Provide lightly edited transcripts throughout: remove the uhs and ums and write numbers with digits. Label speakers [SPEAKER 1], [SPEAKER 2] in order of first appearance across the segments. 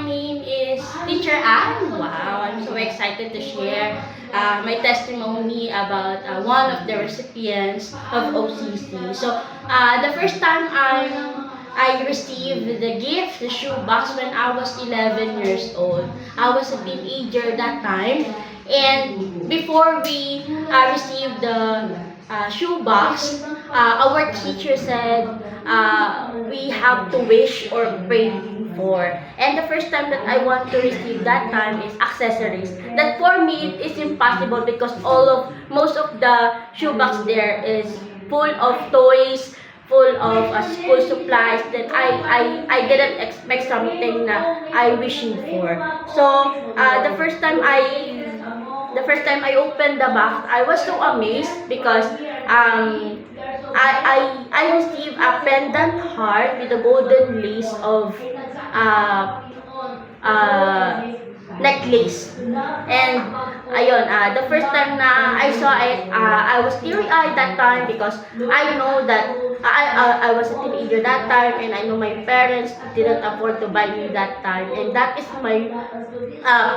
[SPEAKER 1] name is Teacher Ann. Wow, I'm so excited to share my testimony about one of the recipients of OCC. So, the first time I received the gift, the shoebox, when I was 11 years old. I was a teenager that time. And before we received the shoebox, our teacher said we have to wish or pray for. And the first time that I want to receive that time is accessories. That for me it is impossible because most of the shoebox there is full of toys, full of school supplies that I didn't expect something na I wishing for. So the first time I opened the box, I was so amazed because I received a pendant heart with a golden lace of uh, necklace. And ayun, the first time na I saw it, I was teary-eyed that time because I know that I was a teenager that time, and I know my parents didn't afford to buy me that time, and that is my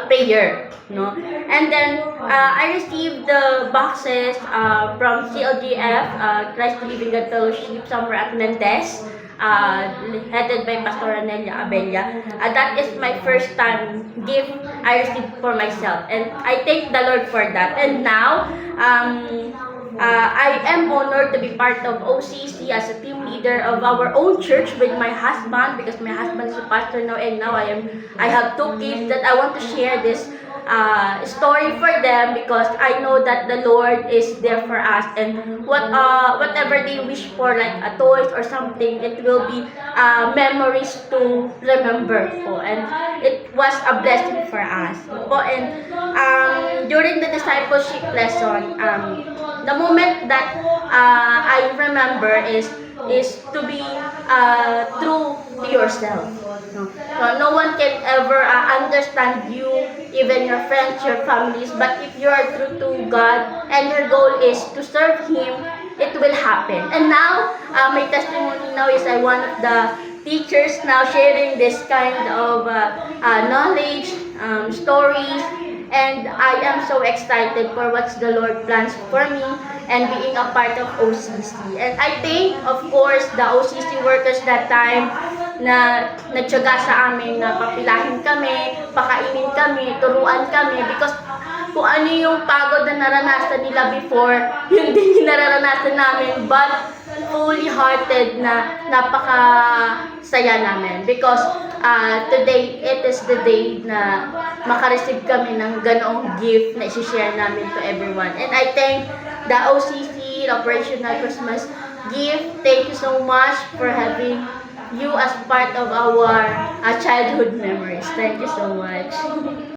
[SPEAKER 1] prayer, no? And then I received the boxes from CLGF, Christ the Living God Fellowship, somewhere at Mendez, headed by Pastor Anelia Abella. That is my first time gift I received for myself, and I thank the Lord for that. And now, I am honored to be part of OCC as a team leader of our own church with my husband, because my husband is a pastor now, and now I have two kids that I want to share this story for them, because I know that the Lord is there for us, and whatever they wish for, like a toys or something, it will be memories to remember po, and it was a blessing for us po. And during the discipleship lesson, the moment that I remember is to be true to yourself. No one can ever understand you, even your friends, your families. But if you are true to God and your goal is to serve Him, it will happen. And now, my testimony now is I'm one of the teachers now sharing this kind of knowledge, stories, and I am so excited for what the Lord plans for me and being a part of OCC. And I thank, of course, the OCC workers that time na nagtyaga sa amin na papilahin kami, pakainin kami, turuan kami, because kung ano yung pagod na naranasan nila before, yun din yung nararanasan namin, but fully hearted na napaka-saya namin, because today, it is the day na makareceive kami ng ganoong gift na isi-share namin to everyone. And I thank the OCC, the Operational Christmas Gift. Thank you so much for having you as part of our childhood memories. Thank you so much.